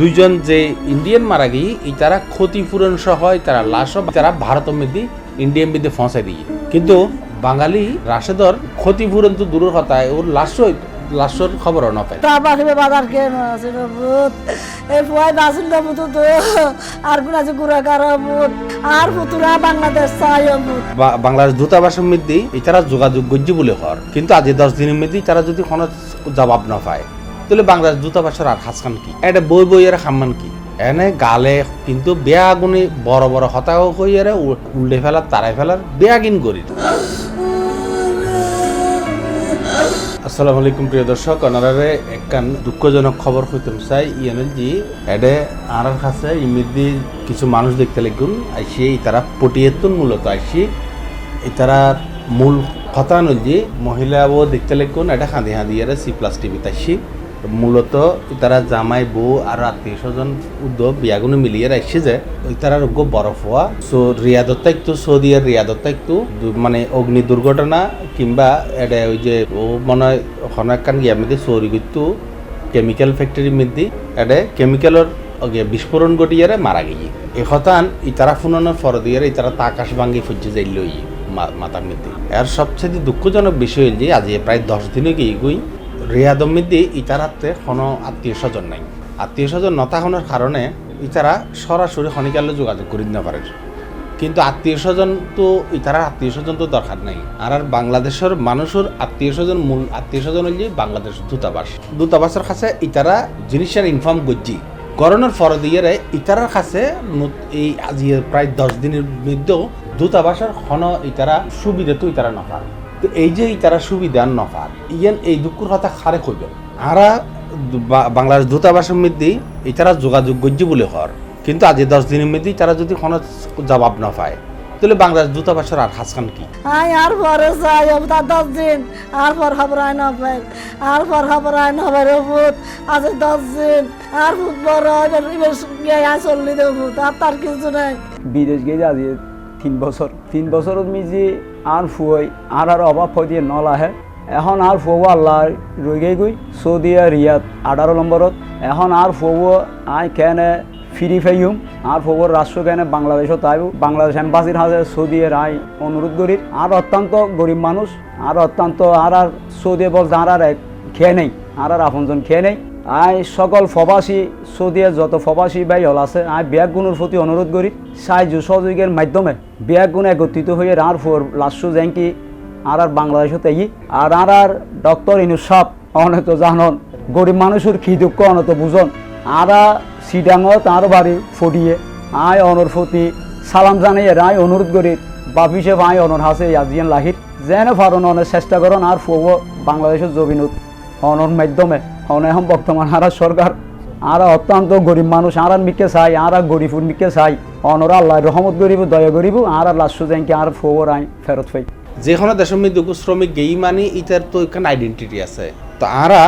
দুইজন যে ইন্ডিয়ান মারা গিয়ে তারা ক্ষতিপূরণ সহ তারা লাশ তারা ভারতের মধ্যে ইন্ডিয়ান মধ্যে ফসাই দিয়ে, কিন্তু বাঙালি রাশেদর ক্ষতিপূরণ তো দূরের কথা, ওর লাশর খবরও না পায়। বাজার কেন আছে এই ফুয়াই বাসিল তো আর কোন আছে গুড়াকার আর পুতুরা বাংলাদেশ চাই বাংলাদেশ দূতাবাসের মধ্যে তারা যোগাযোগ গজ্য বলে হর, কিন্তু আজ 10 দিনের মধ্যে তারা যদি কোনো জবাব না পায় তাহলে বাংলাদেশ দূতাবাসের আর হাসখান কি, এটা বই এর খাম্মান কি এনে গালে কিন্তু বেয়াগুনি বড় বড় হতাশ হয়ে উল্টে ফেলার তারাই ফেলার বেয়াগিন করি। আসসালামু আলাইকুম প্রিয় দর্শক, ওনারে একখান দুঃখজনক খবর হইতাম চাই ইয়ানের জি এডে আর কাছে ইমিদি কিছু মানুষ দেখতে লাগুন আইসি তারা পটিয়েতুন মূলত আইসি তারার মূল কথা নয় যে মহিলাও দেখতে লাগুন এটা হাঁদি এরা C+ TV তাইসি মূলত তারা জামাই বউ আর আত্মীয় স্বজন উদ্যোগ বিয়াগুনো মিলিয়ে রাখছে যে ওই তারা রোগ বরফ হওয়া রিয়াদত একটু সৌদি আর রিয়াদত একটু মানে অগ্নি দুর্ঘটনা কিংবা এটা ওই যে ও মনে হয় হনাকান গিয়ে মধ্যে চৌরি কিন্তু কেমিক্যাল ফ্যাক্টরির মধ্যে এটা কেমিক্যালের বিস্ফোরণ ঘটিয়ে মারা গিয়ে এই হতান তারা ফুনানোর ফর দিয়ে তারা আকাশ ভাঙ্গি ফুজে যাইল মাতার মধ্যে। আর সবচেয়ে দুঃখজনক বিষয় যে আজ প্রায় 10 দিনে গিয়ে গই রিয়াদর মধ্যে ইতারাতে কোনো আত্মীয় স্বজন নাই, আত্মীয় স্বজন নথাহনের কারণে ইতারা সরাসরি খনিকালে যোগাযোগ করে দিতে পারে, কিন্তু আত্মীয় স্বজন তো ইতারার আত্মীয় স্বজন তো দরকার নাই। আর বাংলাদেশের মানুষের আত্মীয় স্বজন মূল আত্মীয় স্বজন হল যে বাংলাদেশ দূতাবাসের কাছে ইতারা জিনিসের ইনফর্ম করছি করোনার ফর দিয়ে ইতারার কাছে এই আজি প্রায় 10 দিনের মধ্যেও দূতাবাসের কোনো ইতারা সুবিধা তো ইতারা নপার। তো এই যে তারা সুবিধা নপার ইয়ান এই দুঃখের কথা খারে কইব আরা বাংলাদেশ দূতাবাসের মধ্যে তারা যোগাযোগ গজ্য বলে হর, কিন্তু আজ 10 দিনের মধ্যে তারা যদি কোনো জবাব না পায় তাহলে বাংলাদেশ দূতাবাসের আর হাসখান কি আর পরে চাই 10 দিন আর পর খবর আয় না পাই আর পর খবর আয় না পাই আজ 10 দিন আর বড় চললি দেবো তার কিছু নাই। বিদেশ গিয়ে আজ 3 বছর মিজি আর ফুয়াই আর অভাব হয় দিয়ে নলাহে এখন আর ফুয়া আল্লাহ রই গই সৌদি রিয়াদ 18 নম্বরত এখন আর ফুয়া আই কেনে ফিরি ফাইম আর ফুয়ার রাষ্ট্র কেনে বাংলাদেশত আইব বাংলাদেশ এম্বাসির হাজে সৌদি আই অনুরোধ করি আর অত্যন্ত গরিব মানুষ আর অত্যন্ত আর সৌদি বলতে আর খেয়ে নেই আর আপনজন খেয়ে নেই। আই সকল প্রবাসী সৌদিয়ে যত প্রবাসী ভাই হল আছে আই ব্যাগগুণের প্রতি অনুরোধ করি সাহায্য সহযোগের মাধ্যমে ব্যাগগুণ একত্রিত হয়ে আর ফোর লাস্ট জ্যাঙ্কি আর বাংলাদেশতে আর ডক্টর ইনুস সাহেব অনেক জানন গরিব মানুষের কি দুঃখ অনত বুঝন আর সিডাঙত আর বাড়ি ফটিয়ে আই অনর প্রতি সালাম জানাই আই অনুরোধ করি বাপ হিসেবে আই অনর হাসে আজিয়ান লাহির যেন ফারণ অনেক চেষ্টা করেন আর ফব বাংলাদেশের জবিনুত অনর মাধ্যমে এখন বর্তমান আর সরকার আর অত্যন্ত গরিব মানুষ আর মিকে চাই আর গরিবুর মিকে চাই অনরা আল্লাহ রহমত গরিব দয়া গরিব আর লাস্ট যাইকে আর ফোর আই ফেরত পাই যে কোনো দেশের মধ্যে শ্রমিক গেই মানে ইতার তো এখানে আইডেন্টিটি আছে। তো আরা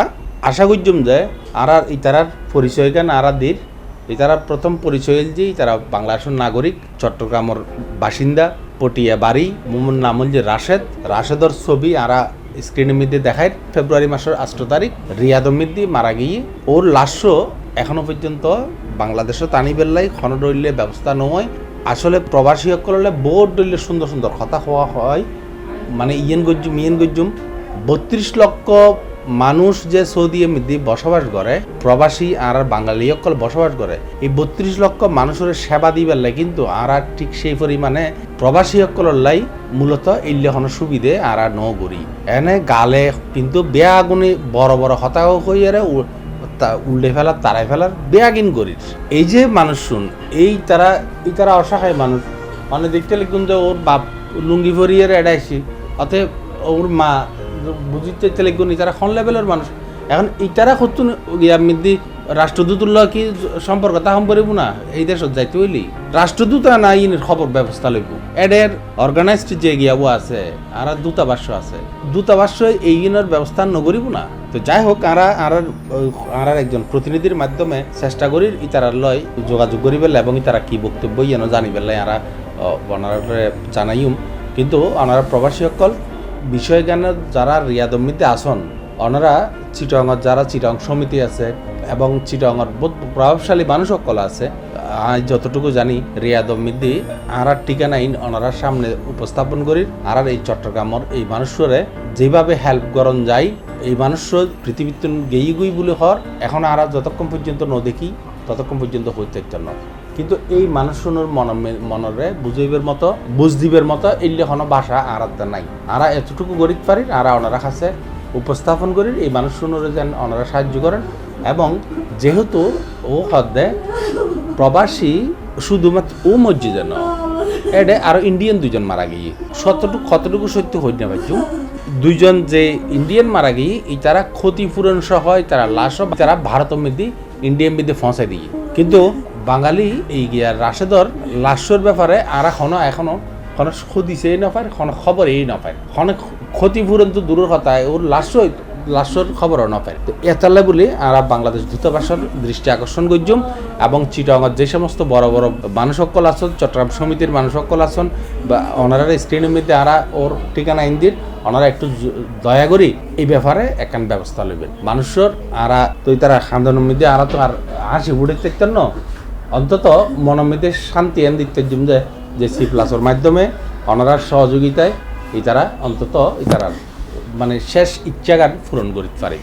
আশা করছুম যে আর ইতারার পরিচয় কেন আর দের ইতারা প্রথম পরিচয় যে তারা বাংলাদেশের নাগরিক চট্টগ্রামের বাসিন্দা পটিয়া বাড়ি মোমন নাম যে রাশেদর ছবি আরা স্ক্রিনের মধ্যে দেখায় ফেব্রুয়ারি মাসের 8 তারিখ রিয়াদর মধ্যে মারা গিয়ে ওর লাশও এখনো পর্যন্ত বাংলাদেশও টানি বেল্লাই খনডইলে ব্যবস্থা নয়। আসলে প্রবাসী সকলে বোর্ড ডইলে সুন্দর সুন্দর কথা হওয়া হয় মানে ইয়েন গজ্জুম 32 লক্ষ মানুষ যে সৌদির মধ্যে বসবাস করে প্রবাসী আর বাঙালি সকল বসবাস করে এই 32 লক্ষ মানুষের সেবা দিবার লাই কিন্তু আর ঠিক সেই পরিমাণে প্রবাসী সকলের লাই মূলত ইল্লেখনের সুবিধে আর নগরী এনে গালে কিন্তু বেয়াগুনি বড় বড় হতাশ হয়ে উল্টে ফেলার তারাই ফেলার বেয়াগিন গরির এই যে মানুষ শুন এই তারা অসহায় মানুষ মানে দেখতে লিখুন যে ওর বাপ লুঙ্গি ভরিয়ে এড়াইছি অতএব ওর মা বুঝিতে লিখুন তারা খন লেভেলের মানুষ এখন ইতারা কতুন মধ্যে রাষ্ট্রদূতুল্লাহ কি সম্পর্ক তা সম্পরিব না এই দেশত যাইতে হইলি রাষ্ট্রদূত না ইনের খবর ব্যবস্থা লইব এডের অর্গানাইজড যে গিয়াবো আছে আর দূতাবাস এই ইনের ব্যবস্থা নগরিব না। তো যাই হোক আর একজন প্রতিনিধির মাধ্যমে চেষ্টা করি ইতারার লয় যোগাযোগ করি পেলে এবং তারা কি বক্তব্য যেন জানি পেলে আর জানাইম, কিন্তু ওনারা প্রবাসী সকল বিষয় জ্ঞানের যারা রিয়াদর মধ্যে আসন ওনারা চিটাঙত যারা চিটাং সমিতি আছে এবং চিটাঙর বহুত প্রভাবশালী মানুষ সকল আছে, আমি যতটুকু জানি রিয়াদ মিদ্দি আর ঠিকানা আইন ওনারা সামনে উপস্থাপন করি। আর এই চট্টগ্রামের এই মানুষরে যেভাবে হেল্প করন যায়, এই মানুষ পৃথিবীতে গেই গুই বলে হর এখন আর যতক্ষণ পর্যন্ত ন দেখি ততক্ষণ পর্যন্ত হইতে জন্য। কিন্তু এই মানুষজনের মনরে বুঝ দিবের মতো এলে কোনো ভাষা আর নাই। আর এতটুকু গরিব পারি আর ওনারা কাছে উপস্থাপন করি এই মানুষজনের যেন ওনারা সাহায্য করেন। এবং যেহেতু ও হদ্দে প্রবাসী শুধুমাত্র ও মসজিদে ন, এটা আরো ইন্ডিয়ান দুজন মারা গিয়ে কতটুকু সত্য হই না ভাইজু। দুইজন যে ইন্ডিয়ান মারা গিয়ে এই তারা ক্ষতিপূরণ সহ তারা লাশ তারা ভারতের মধ্যে ইন্ডিয়ান মধ্যে ফসাই দিয়ে। কিন্তু বাঙালি এই গিয়ার রাশেদর লাশের ব্যাপারে আর এখনো ক্ষতিছে না পায়, খবর এই না পায়, ক্ষতিপূরণ তো দূরের কথা, ওর লাশের খবরও না পায়। তো এতালে বলে আর বাংলাদেশ দূতাবাসের দৃষ্টি আকর্ষণ করছুম এবং চিটাঙের যে সমস্ত বড় বড় মানুষ সকল আছেন, চট্টগ্রাম সমিতির মানুষ সকল আছেন বা ওনারা স্ক্রিনের মধ্যে আর ওর ঠিকানা ইন্দির ওনারা একটু দয়া করি এই ব্যাপারে একখান ব্যবস্থা লইবেন। মানুষের আর তুই তারা খান্দানোর মধ্যে আর তো আর হাসি উড়ে থাকতেন না, অন্তত মনের মধ্যে শান্তি এন দিতে যে সি প্লাসের মাধ্যমে ওনারার সহযোগিতায় এই তারা অন্তত এই তারা মানে শেষ ইচ্ছাগান পূরণ করতে পারে।